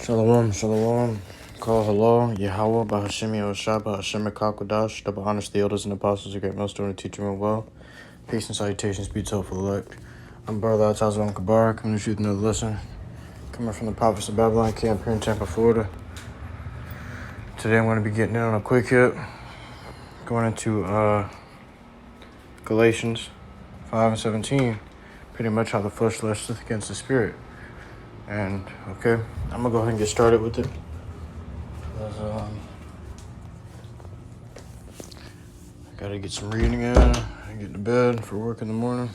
Shalom, shalom. Call halal, YAHAWAH, BAHASHAM, BAHASHAM, QADASH, double honors to the elders and apostles, a great millstone, and teacher and well. Peace and salutations be to the elect. I'm Brother Altazwan Kabar, coming to shoot another lesson. Coming from the prophets of Babylon camp here in Tampa, Florida. Today I'm going to be getting in on a quick hit. Going into Galatians 5 and 17. Pretty much how the flesh lusteth against the spirit. And, okay, I'm going to go ahead and get started with it. I gotta get some reading in and get to bed for work in the morning.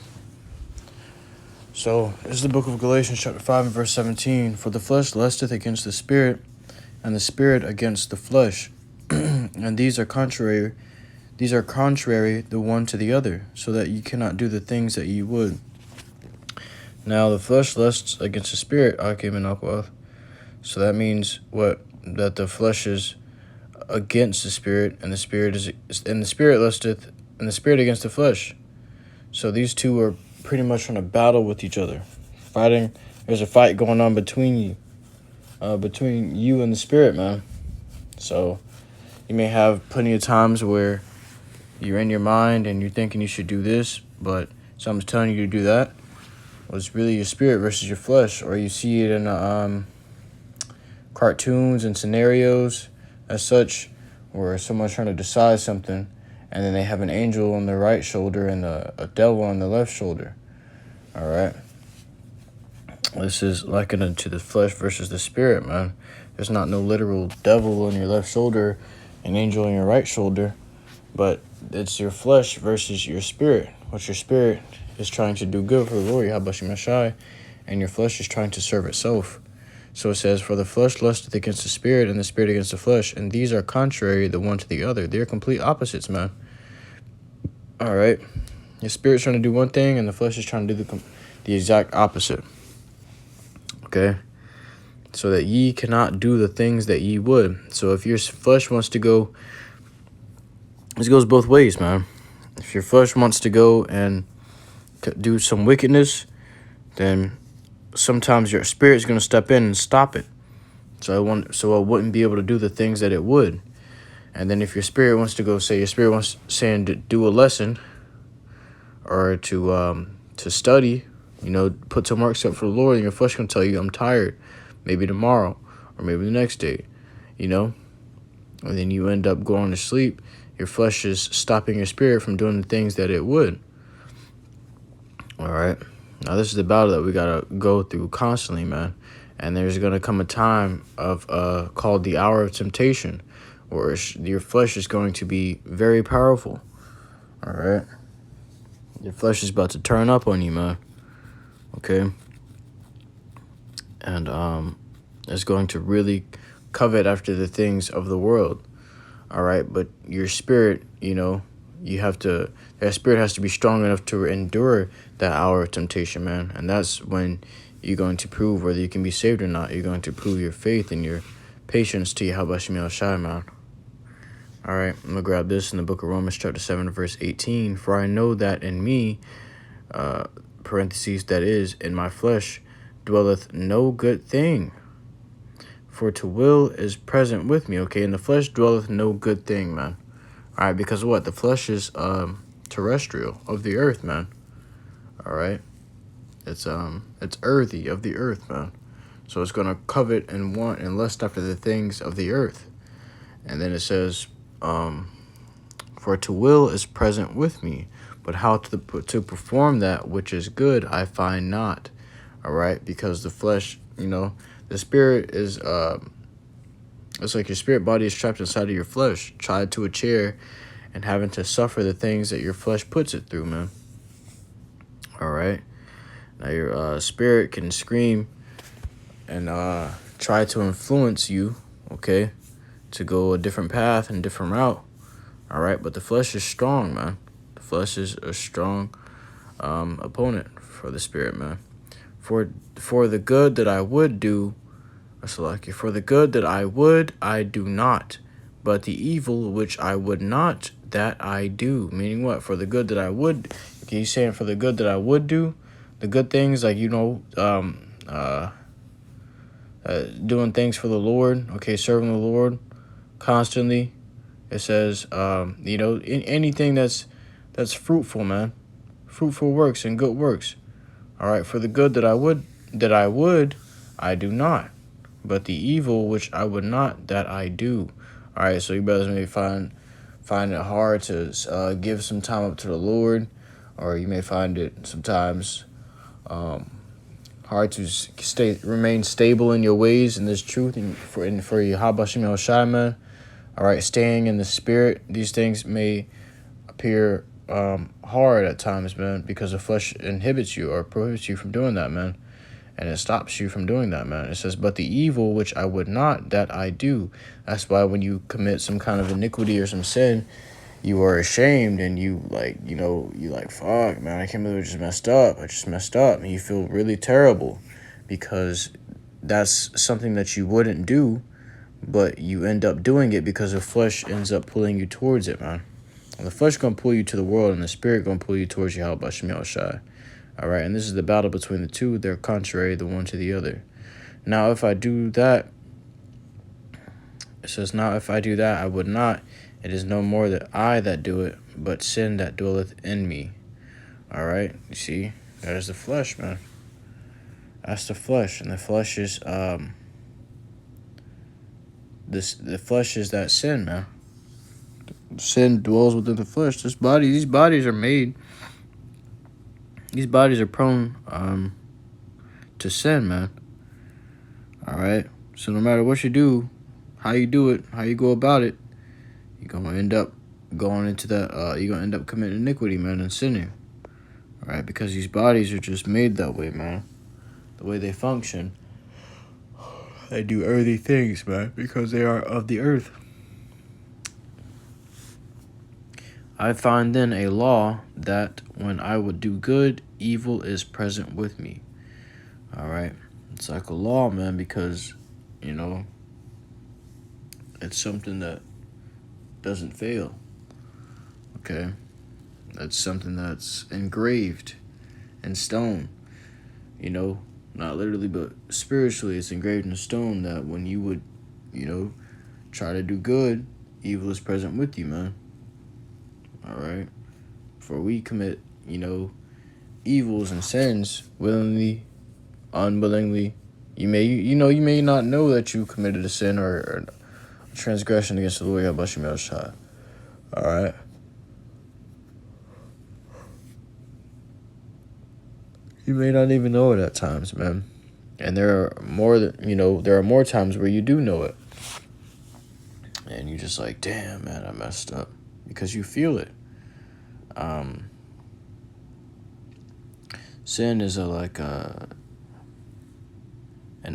So, this is the book of Galatians, chapter 5 and verse 17. For the flesh lusteth against the spirit, and the spirit against the flesh. And these are contrary the one to the other, so that ye cannot do the things that ye would. Now, the flesh lusts against the spirit, so that means what? That the flesh is against the spirit, and the spirit lusteth, and the spirit against the flesh. So these two are pretty much on a battle with each other, fighting. There's a fight going on between you and the spirit, man. So you may have plenty of times where you're in your mind and you're thinking you should do this, but someone's telling you to do that. Well, it's really your spirit versus your flesh, or you see it in cartoons and scenarios as such, where someone's trying to decide something, and then they have an angel on the right shoulder and a devil on the left shoulder. All right. This is likened to the flesh versus the spirit, man. There's not no literal devil on your left shoulder, an angel on your right shoulder, but it's your flesh versus your spirit. What your spirit is trying to do good for the Lord, YAHAWASHI, and your flesh is trying to serve itself. So it says, for the flesh lusteth against the spirit, and the spirit against the flesh, and these are contrary the one to the other. They're complete opposites, man. All right. Your spirit's trying to do one thing, and the flesh is trying to do the exact opposite. Okay? So that ye cannot do the things that ye would. So if your flesh wants to go, this goes both ways, man. If your flesh wants to go and do some wickedness, then sometimes your spirit's going to step in and stop it. So it wouldn't be able to do the things that it would. And then if your spirit wants to go, say your spirit wants saying to do a lesson or to study, put some works up for the Lord, and your flesh can tell you, I'm tired, maybe tomorrow or maybe the next day, and then you end up going to sleep. Your flesh is stopping your spirit from doing the things that it would. All right. Now, this is the battle that we got to go through constantly, man. And there's going to come a time of called the hour of temptation, where your flesh is going to be very powerful. All right. Your flesh is about to turn up on you, man. Okay. And it's going to really covet after the things of the world. All right. But your spirit, that spirit has to be strong enough to endure that hour of temptation, man. And that's when you're going to prove whether you can be saved or not. You're going to prove your faith and your patience to YAHAWASHI, man. All right, I'm going to grab this in the book of Romans, chapter 7, verse 18. For I know that in me, that is, in my flesh, dwelleth no good thing. For to will is present with me, okay? In the flesh dwelleth no good thing, man. All right, because what? The flesh is terrestrial, of the earth, man. All right, it's earthy, of the earth, man. So it's gonna covet and want and lust after the things of the earth. And then it says, for to will is present with me, but how to perform that which is good I find not. All right, because the flesh, the spirit is it's like your spirit body is trapped inside of your flesh, tied to a chair, and having to suffer the things that your flesh puts it through, man. All right. Now your spirit can scream and try to influence you, okay, to go a different path and different route. All right. But the flesh is strong, man. The flesh is a strong opponent for the spirit, man. For the good that I would do, for the good that I would, I do not. But the evil which I would not, that I do. Meaning what? For the good that I would, okay, he's saying for the good that I would do, the good things like, the doing things for the Lord, okay, serving the Lord constantly. It says, anything that's fruitful, man, fruitful works and good works. All right, for the good that I would, I do not, but the evil which I would not, that I do. All right, so you brothers may find it hard to give some time up to the Lord, or you may find it sometimes hard to remain stable in your ways in this truth, and for YAHAWASHI, man. All right, staying in the spirit. These things may appear hard at times, man, because the flesh inhibits you or prohibits you from doing that, man. And it stops you from doing that, man. It says, but the evil which I would not, that I do. That's why when you commit some kind of iniquity or some sin, you are ashamed and you fuck, man, I can't believe I just messed up. I just messed up. And you feel really terrible because that's something that you wouldn't do, but you end up doing it because the flesh ends up pulling you towards it, man. And the flesh going to pull you to the world, and the spirit going to pull you towards YAHAWASHI. All right, and this is the battle between the two. They're contrary, the one to the other. Now, if I do that, it says, now if I do that, I would not. It is no more that I that do it, but sin that dwelleth in me. All right, you see, that is the flesh, man. That's the flesh, and the flesh is the flesh is that sin, man. Sin dwells within the flesh. These bodies are made. These bodies are prone to sin, man. All right. So no matter what you do, how you do it, how you go about it, you're gonna end up going into that. You're gonna end up committing iniquity, man, and sinning. All right, because these bodies are just made that way, man. The way they function, they do earthly things, man, because they are of the earth. I find then a law that when I would do good, evil is present with me. All right. It's like a law, man, because, it's something that doesn't fail. Okay. That's something that's engraved in stone. Not literally, but spiritually, it's engraved in stone that when you would, try to do good, evil is present with you, man. All right. For we commit, evils and sins willingly, unwillingly. You may not know that you committed a sin or a transgression against the Lord YAHAWASHI. All right. You may not even know it at times, man. And there are more times where you do know it. And you're just like, damn, man, I messed up. Because you feel it. Sin is an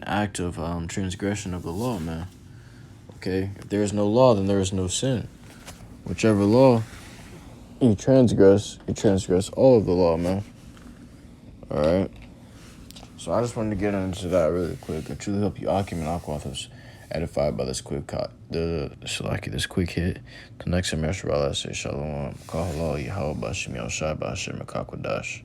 act of transgression of the law, man. Okay? If there is no law, then there is no sin. Whichever law you transgress all of the law, man. All right? So I just wanted to get into that really quick. I truly hope you, Akim and Aquath, was edified by this quick this quick hit. The next semester, I'll say Shalom. HALAL, YAHAWAH, BAHASHAM, QADASH.